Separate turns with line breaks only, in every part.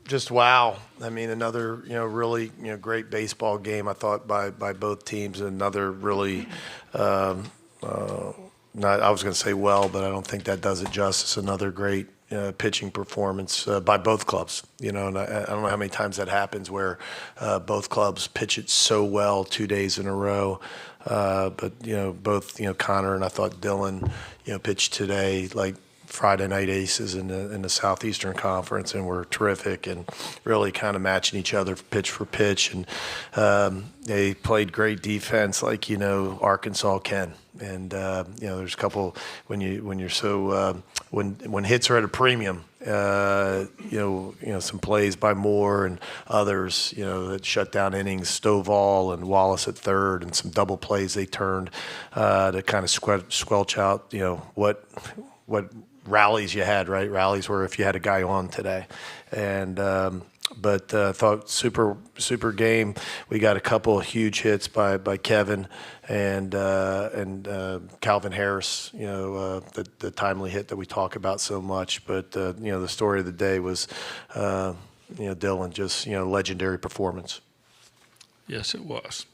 Just wow. I mean, another, really, great baseball game, I thought, by both teams. Another really, not, I was going to say but I don't think that does it justice. Another great pitching performance by both clubs. And I don't know how many times that happens where both clubs pitch it so well 2 days in a row. But, both, Connor and I thought Dylan, pitched today like Friday night aces in the Southeastern Conference, and were terrific and really kind of matching each other pitch for pitch. And they played great defense, like Arkansas can. And there's a couple when you're so when hits are at a premium. Some plays by Moore and others, that shut down innings, Stovall and Wallace at third, and some double plays they turned to kind of squelch out, what rallies you had, right? Rallies were if you had a guy on today. And but thought super game. We got a couple of huge hits by Kevin and Calvin Harris, the timely hit that we talk about so much. But the story of the day was Dylan, just legendary performance.
Yes, it was.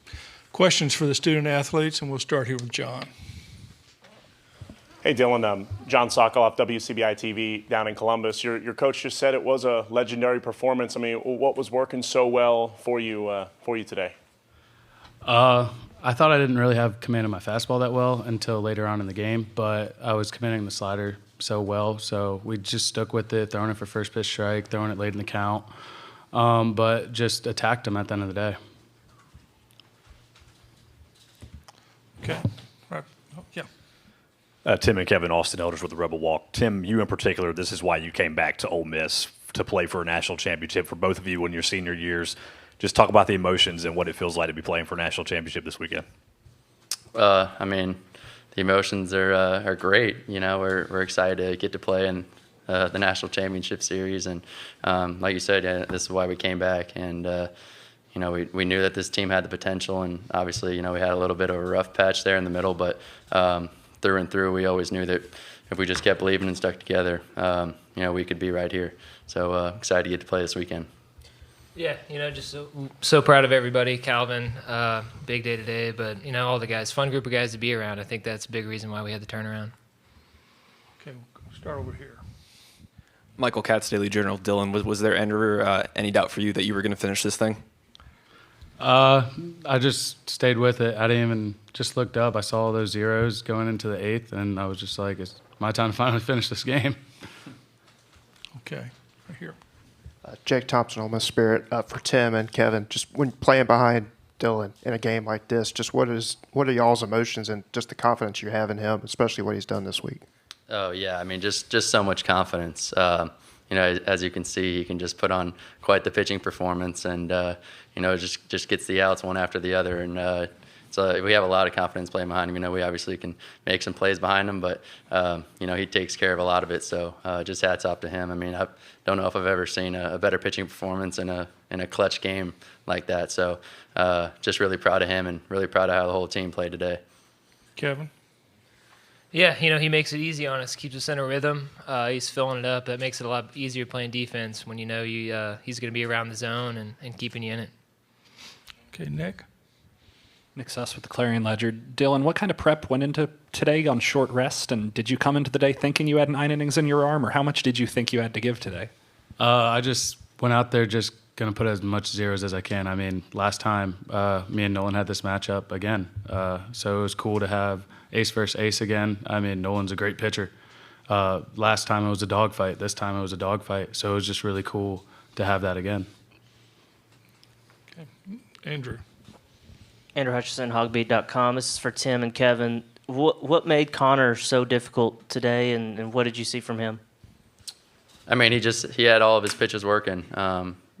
Questions for the student athletes, and we'll start here with John.
Hey, Dylan. John Sokoloff, WCBI TV down in Columbus. Your coach just said it was a legendary performance. I mean, what was working so well for you today?
I thought I didn't really have command of my fastball that well until later on in the game, but I was commanding the slider so well, so we just stuck with it, throwing it for first pitch strike, throwing it late in the count, but just attacked him at the end of the day.
Okay. Right. Oh, yeah.
Tim and Kevin, Austin Elders with the Rebel Walk. Tim, you in particular, this is why you came back to Ole Miss to play for a national championship for both of you in your senior years. Just talk about the emotions and what it feels like to be playing for a national championship this weekend.
I mean, the emotions are great. We're excited to get to play in the national championship series, and like you said, this is why we came back. And we knew that this team had the potential, and obviously, we had a little bit of a rough patch there in the middle, but through and through, we always knew that if we just kept believing and stuck together, we could be right here. So excited to get to play this weekend.
Yeah, just so proud of everybody. Calvin, big day today, but all the guys, fun group of guys to be around. I think that's a big reason why we had the turnaround.
Okay, we'll start over here.
Michael Katz, Daily Journal. Dylan, was there any doubt for you that you were going to finish this thing?
I just stayed with it. I didn't even just looked up. I saw all those zeros going into the eighth, and I was just like, it's my time to finally finish this game.
Okay, right here.
Jake Thompson, Ole Miss Spirit. For Tim and Kevin, just when playing behind Dylan in a game like this, just what are y'all's emotions and just the confidence you have in him, especially what he's done this week?
Oh, yeah. I mean, just so much confidence. As you can see, he can just put on quite the pitching performance, and just gets the outs one after the other. And so we have a lot of confidence playing behind him. We obviously can make some plays behind him, but he takes care of a lot of it. So just hats off to him. I mean, I don't know if I've ever seen a better pitching performance in a clutch game like that. So just really proud of him, and really proud of how the whole team played today.
Kevin?
Yeah, he makes it easy on us, keeps us in a rhythm. He's filling it up. That makes it a lot easier playing defense when he's going to be around the zone and keeping you in it.
Okay, Nick?
Nick Suss with the Clarion Ledger. Dylan, what kind of prep went into today on short rest, and did you come into the day thinking you had 9 innings in your arm, or how much did you think you had to give today?
I just went out there just going to put as much zeros as I can. I mean, last time me and Nolan had this matchup again, so it was cool to have ace versus ace again. I mean, Nolan's a great pitcher. Last time it was a dogfight. This time it was a dogfight, so it was just really cool to have that again.
Okay, Andrew?
Andrew Hutchison, hogbeat.com. This is for Tim and Kevin. What made Connor so difficult today, and what did you see from him?
I mean, he had all of his pitches working.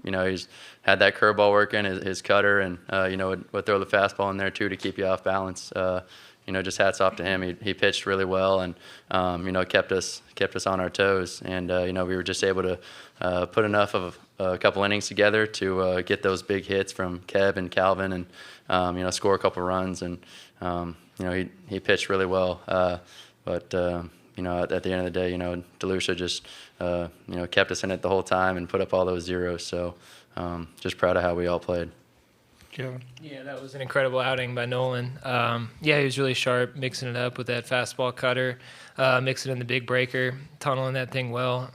He's had that curveball working, his cutter, and would throw the fastball in there too to keep you off balance. Just hats off to him. He pitched really well, and kept us on our toes. And we were just able to put enough of a couple innings together to get those big hits from Kev and Calvin, and score a couple runs. And he pitched really well. But at the end of the day, DeLucia just, kept us in it the whole time and put up all those zeros. So just proud of how we all played.
Kevin?
Yeah, that was an incredible outing by Nolan. He was really sharp, mixing it up with that fastball cutter, mixing in the big breaker, tunneling that thing well.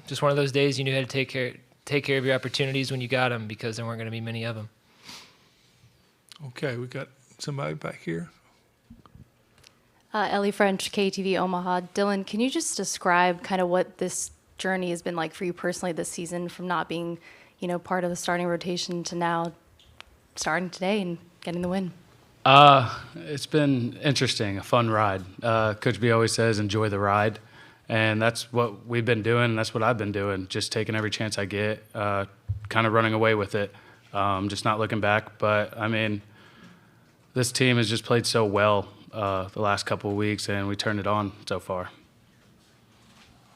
Just one of those days you knew how to take care of your opportunities when you got them, because there weren't going to be many of them.
Okay, we got somebody back here.
Ellie French, KTV Omaha. Dylan, can you just describe kind of what this journey has been like for you personally this season, from not being, part of the starting rotation to now starting today and getting the win?
It's been interesting, a fun ride. Coach B always says, enjoy the ride. And that's what we've been doing, and that's what I've been doing, just taking every chance I get, kind of running away with it, just not looking back. But, this team has just played so well the last couple of weeks, and we turned it on so far.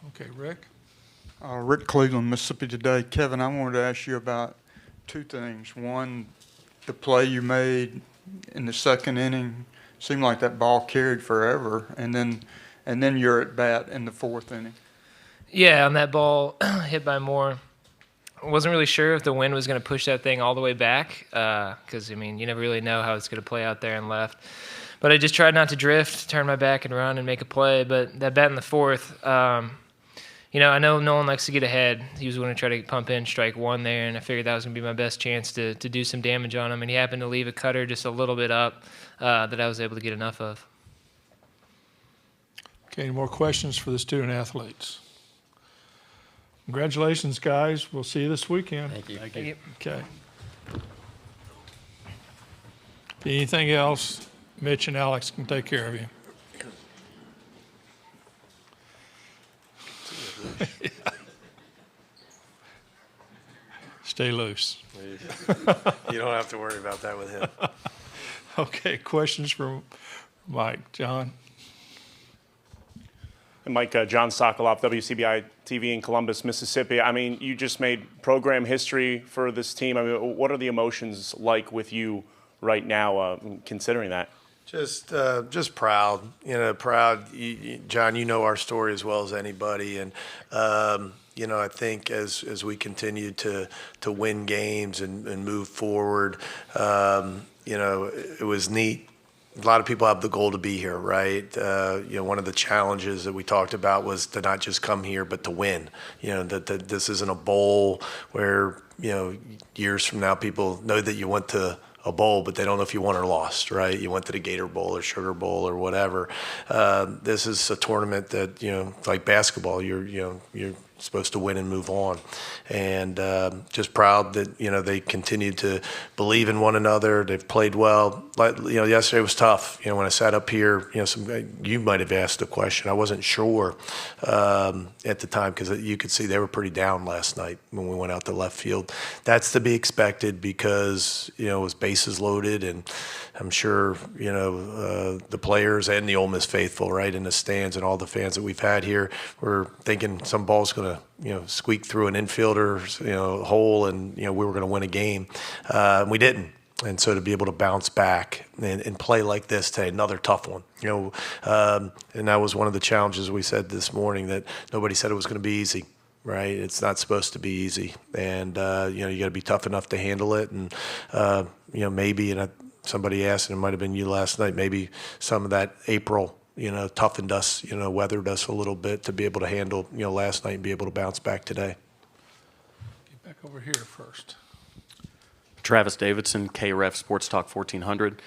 Okay, Rick?
Rick Cleveland, Mississippi Today. Kevin, I wanted to ask you about two things. One, the play you made in the second inning seemed like that ball carried forever, and then you're at bat in the fourth inning.
Yeah, on that ball hit by Moore, I wasn't really sure if the wind was going to push that thing all the way back, because, you never really know how it's going to play out there and left. But I just tried not to drift, turn my back and run and make a play. But that bat in the fourth, I know Nolan likes to get ahead. He was going to try to pump in strike one there, and I figured that was going to be my best chance to do some damage on him. And he happened to leave a cutter just a little bit up that I was able to get enough of.
Okay, any more questions for the student athletes? Congratulations, guys. We'll see you this weekend.
Thank you.
Thank you.
Okay. Anything else, Mitch and Alex can take care of you. Stay loose.
You don't have to worry about that with him.
Okay, questions from Mike. John?
And Mike, John Sokoloff, WCBI TV in Columbus, Mississippi. You just made program history for this team. What are the emotions like with you right now, considering that?
Just proud, proud. John, you know our story as well as anybody, and I think as we continue to win games and move forward, it was neat. A lot of people have the goal to be here, right? One of the challenges that we talked about was to not just come here, but to win. That this isn't a bowl where, years from now people know that you went to a bowl, but they don't know if you won or lost, right? You went to the Gator Bowl or Sugar Bowl or whatever. This is a tournament that, like basketball, you're supposed to win and move on. And just proud that, they continue to believe in one another. They've played well. Yesterday was tough. When I sat up here, you might have asked a question. I wasn't sure at the time, because you could see they were pretty down last night when we went out to left field. That's to be expected because, it was bases loaded, and I'm sure, the players and the Ole Miss faithful, right, in the stands, and all the fans that we've had here were thinking some ball's going to, squeak through an infielder's, hole, and, we were going to win a game. We didn't. And so to be able to bounce back and play like this today, another tough one, and that was one of the challenges we said this morning, that nobody said it was going to be easy. Right, it's not supposed to be easy, and you got to be tough enough to handle it. And maybe, and somebody asked, and it might have been you last night, maybe some of that April, toughened us, weathered us a little bit to be able to handle, last night and be able to bounce back today.
Get back over here first.
Travis Davidson, KREF Sports Talk 1400.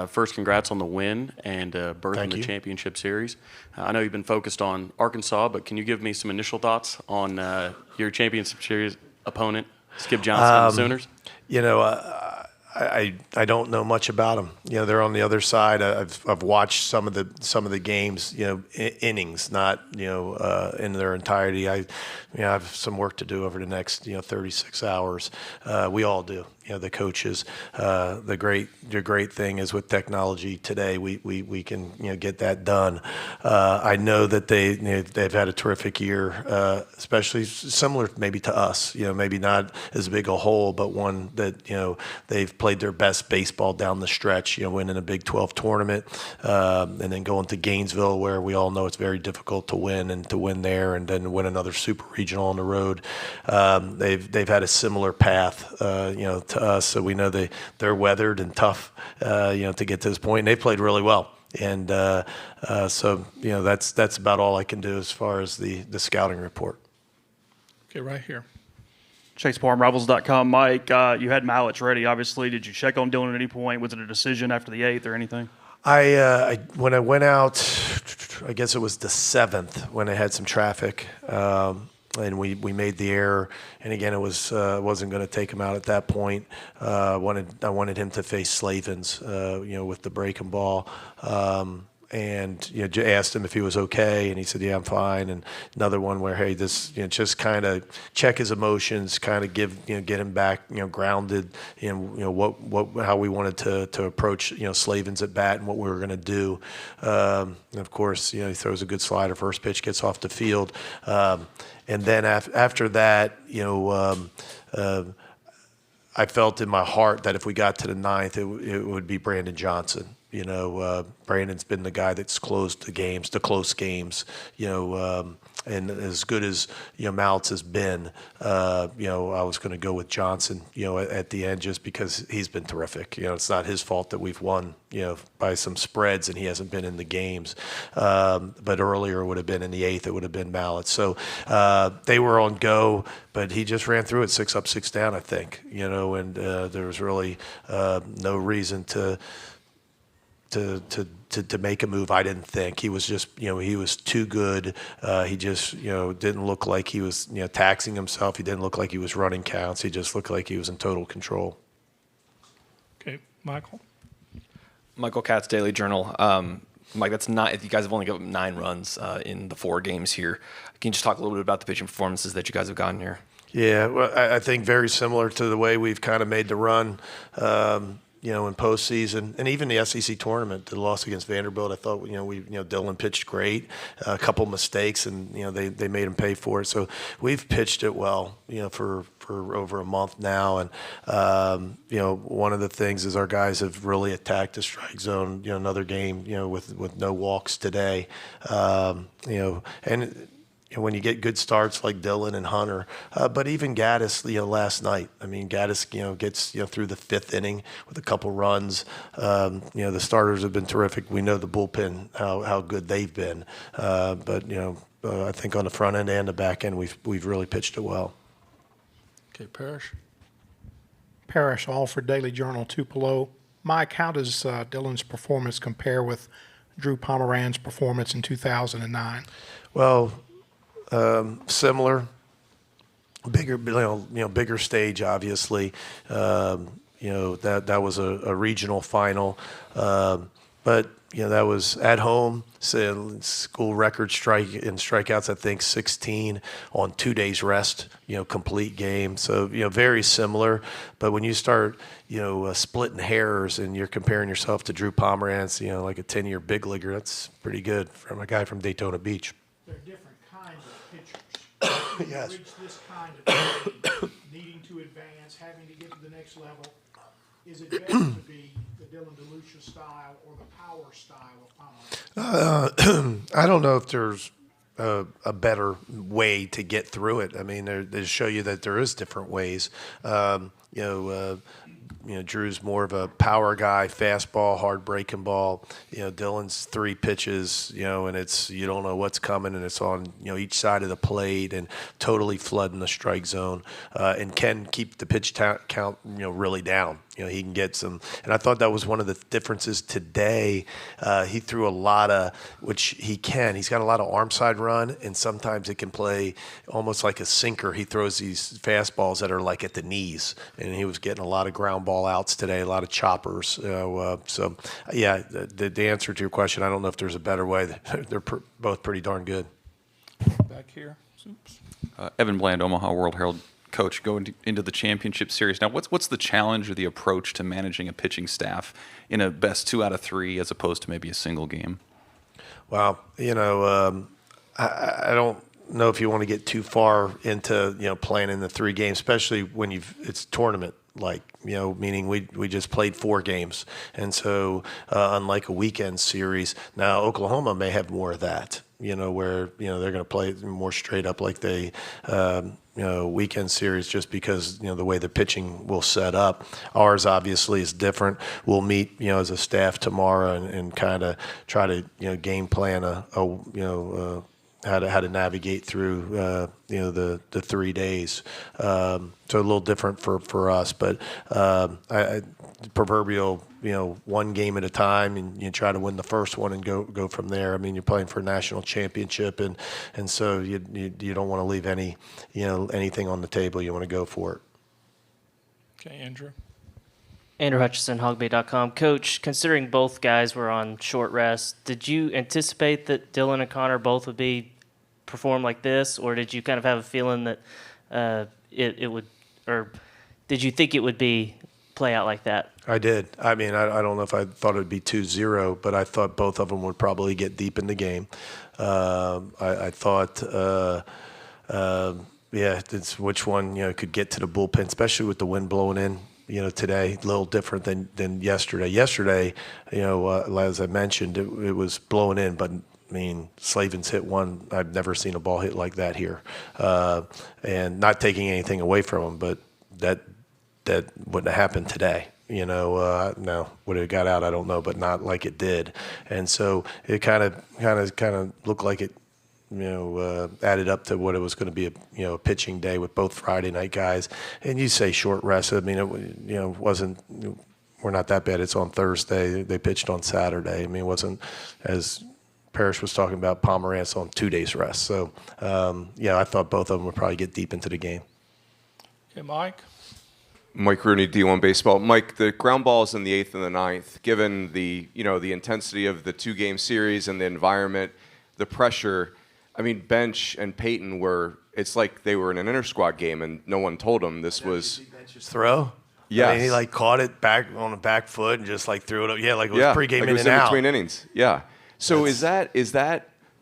First, congrats on the win and berth in the championship series. I know you've been focused on Arkansas, but can you give me some initial thoughts on your championship series opponent, Skip Johnson and the Sooners?
I don't know much about them. They're on the other side. I've watched some of the games, innings, not in their entirety. I have some work to do over the next 36 hours. We all do. The coaches. The great thing is with technology today, we can get that done. I know that they've had a terrific year, especially similar maybe to us. Maybe not as big a hole, but one that they've played their best baseball down the stretch, winning a Big 12 tournament, and then going to Gainesville, where we all know it's very difficult to win, and to win there and then win another super regional on the road. They've had a similar path, to us, so we know they're weathered and tough, to get to this point. And they played really well. And so, that's about all I can do as far as the scouting report.
Okay, right here.
Chase Parham, Rivals.com. Mike, you had Mallets ready, obviously. Did you check on Dylan at any point? Was it a decision after the 8th or anything?
When I went out, I guess it was the 7th when I had some traffic, and we made the error. And again, it wasn't going to take him out at that point. I wanted him to face Slavens, with the breaking ball. And asked him if he was okay, and he said, "Yeah, I'm fine." And another one where, hey, this just kind of check his emotions, kind of get him back grounded in how we wanted to approach Slavens at bat and what we were going to do. And of course, he throws a good slider. First pitch gets off the field, and then after that, I felt in my heart that if we got to the 9th, it would be Brandon Johnson. Brandon's been the guy that's closed the games, the close games, and as good as, Mallets has been, I was going to go with Johnson, at the end, just because he's been terrific. It's not his fault that we've won, by some spreads and he hasn't been in the games. But earlier it would have been in the 8th, it would have been Mallets. So they were on go, but he just ran through it 6 up, 6 down, I think, and there was really no reason to make a move. I didn't think. He was just, he was too good. He just, didn't look like he was, taxing himself. He didn't look like he was running counts. He just looked like he was in total control.
Okay, Michael.
Michael Katz, Daily Journal. Mike, that's not. You guys have only got 9 runs in the 4 games here. Can you just talk a little bit about the pitching performances that you guys have gotten here?
Yeah, well, I think very similar to the way we've kind of made the run. In postseason, and even the SEC tournament, the loss against Vanderbilt, I thought, Dylan pitched great, a couple mistakes, and, they made him pay for it. So we've pitched it well, for over a month now. And, one of the things is our guys have really attacked the strike zone, another game, with no walks today, and when you get good starts like Dylan and Hunter, but even Gaddis, last night. I mean, Gaddis, gets through the 5th inning with a couple runs. The starters have been terrific. We know the bullpen how good they've been, but I think on the front end and the back end, we've really pitched it well.
Okay, Parrish.
Parrish, Alfred Daily Journal, Tupelo. Mike, how does Dylan's performance compare with Drew Pomeranz's performance in 2009?
Well, similar, bigger, bigger stage, obviously. That was a regional final, but that was at home. So school record strikeouts, I think 16 on 2 days rest. Complete game. So very similar. But when you start splitting hairs and you're comparing yourself to Drew Pomeranz, like a 10-year big leaguer, that's pretty good from a guy from Daytona Beach.
There are different kinds of pitchers.
Yes.
Reach this kind of game, needing to advance, having to get to the next level. Is it better to be the Dylan DeLucia style or the power style of Pomeranz?
I don't know if there's a better way to get through it. I mean, they show you that there is different ways. Drew's more of a power guy, fastball, hard breaking ball. Dylan's 3 pitches, and it's, you don't know what's coming, and it's on, each side of the plate and totally flooding the strike zone, and can keep the pitch count, really down. He can get some, and I thought that was one of the differences today. He threw a lot of, which he can. He's got a lot of arm side run, and sometimes it can play almost like a sinker. He throws these fastballs that are like at the knees, and he was getting a lot of ground ball outs today, a lot of choppers. So, yeah, the answer to your question, I don't know if there's a better way. They're both pretty darn good.
Back here. Oops.
Evan Bland, Omaha World Herald. Coach, going into the championship series now, what's the challenge or the approach to managing a pitching staff in a best 2 out of 3 as opposed to maybe a single game?
Well, I don't know if you want to get too far into playing in the 3 games, especially when it's tournament. like, meaning we just played 4 games. And so unlike a weekend series, now Oklahoma may have more of that, where, they're going to play more straight up like they, weekend series just because, the way the pitching will set up. Ours obviously is different. We'll meet, as a staff tomorrow and kind of try to, game plan how to navigate through the 3 days. So a little different for us, but proverbial one game at a time, and you try to win the first one and go from there. I mean, you're playing for a national championship, and so you don't want to leave anything on the table. You want to go for it.
Okay, Andrew.
Andrew Hutchison, hogbay.com. Coach, considering both guys were on short rest, did you anticipate that Dylan and Connor both would perform like this, or did you kind of have a feeling that it would, or did you think it would play out like that?
I did. I mean, I don't know if I thought it would be 2-0, but I thought both of them would probably get deep in the game. I thought, it's which one could get to the bullpen, especially with the wind blowing in. Today, a little different than yesterday. Yesterday, as I mentioned, it was blowing in, but I mean, Slavin's hit one. I've never seen a ball hit like that here. And not taking anything away from him, but that wouldn't have happened today. Now would it have got out? I don't know, but not like it did. And so it kind of looked like it, added up to what it was going to be a pitching day with both Friday night guys. And you say short rest. I mean, it wasn't. We're not that bad. It's on Thursday. They pitched on Saturday. I mean, it wasn't as Parrish was talking about. Pomerantz on 2 days rest. So I thought both of them would probably get deep into the game.
Okay, Mike.
Mike Rooney, D1 Baseball. Mike, the ground balls in the 8th and the 9th, given the the intensity of the 2-game series and the environment, the pressure. I mean, Bench and Peyton it's like they were in an inter-squad game and no one told them this was.
Bench's throw?
Yes.
I mean, he caught it back on the back foot and just threw it up. Yeah, like it was pregame
like
in
it was
and
in
out.
between innings. Yeah. So is that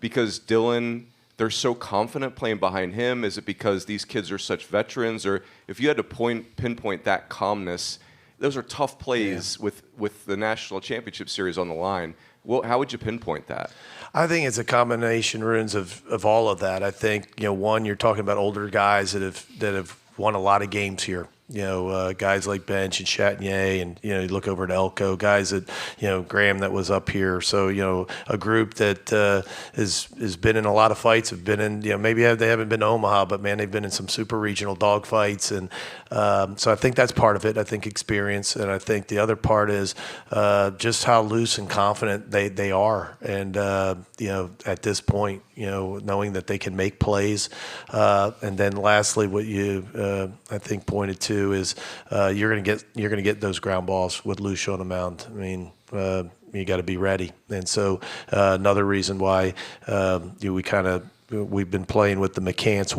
because Dylan, they're so confident playing behind him? Is it because these kids are such veterans? Or if you had to pinpoint that calmness, those are tough plays with the National Championship Series on the line. Well, how would you pinpoint that?
I think it's a combination, Runes, of all of that. I think, one, you're talking about older guys that have won a lot of games here. Guys like Bench and Chatagnier, and you look over at Elko, guys that Graham that was up here. So a group that has been in a lot of fights, have been in maybe they haven't been to Omaha, but man, they've been in some super regional dog fights, and so I think that's part of it. I think experience, and I think the other part is just how loose and confident they are, and at this point, knowing that they can make plays, and then lastly, what you I think pointed to is you're going to get those ground balls with Lucia on the mound. I mean, you got to be ready, and so another reason why we've been playing with the McCants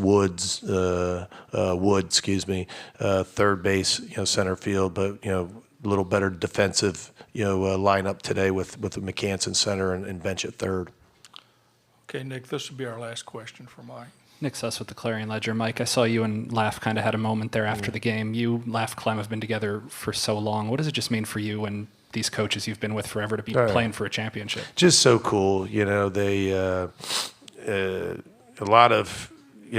third base, center field, but a little better defensive lineup today with the McCants in center and Bench at third.
Okay, Nick, this will be our last question for Mike.
Nick Suss with the Clarion Ledger. Mike, I saw you and Laugh kind of had a moment there after the game. You, Laugh, Clem have been together for so long. What does it just mean for you and these coaches you've been with forever to be playing for a championship?
Just so cool. They a lot of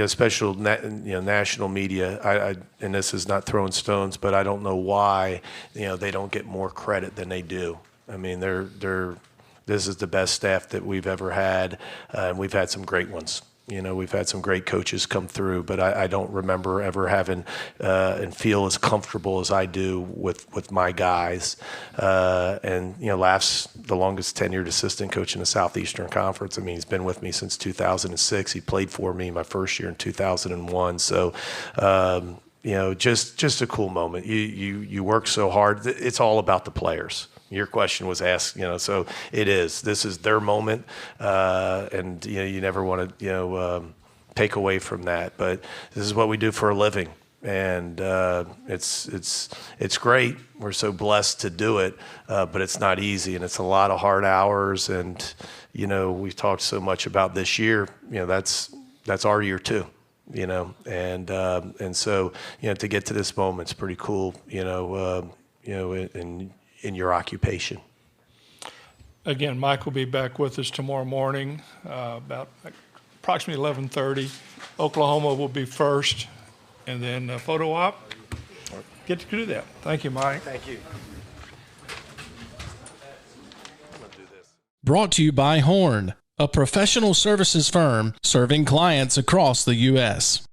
special national media. And this is not throwing stones, but I don't know why they don't get more credit than they do. I mean, this is the best staff that we've ever had, and we've had some great ones. We've had some great coaches come through, but I don't remember ever having and feel as comfortable as I do with my guys. And Laugh's the longest tenured assistant coach in the Southeastern Conference. I mean, he's been with me since 2006. He played for me my first year in 2001. So, just a cool moment. You work so hard. It's all about the players. Your question was asked, so it is. This is their moment, and you never want to, take away from that. But this is what we do for a living, and it's great. We're so blessed to do it, but it's not easy, and it's a lot of hard hours. And we've talked so much about this year. That's our year too. you know, and so, you know, to get to this moment is pretty cool, you know, in your occupation.
Again, Mike will be back with us tomorrow morning, about approximately 11:30. Oklahoma will be first, and then photo op. Get to do that. Thank you, Mike.
Thank you.
Brought to you by Horn, a professional services firm serving clients across the U.S.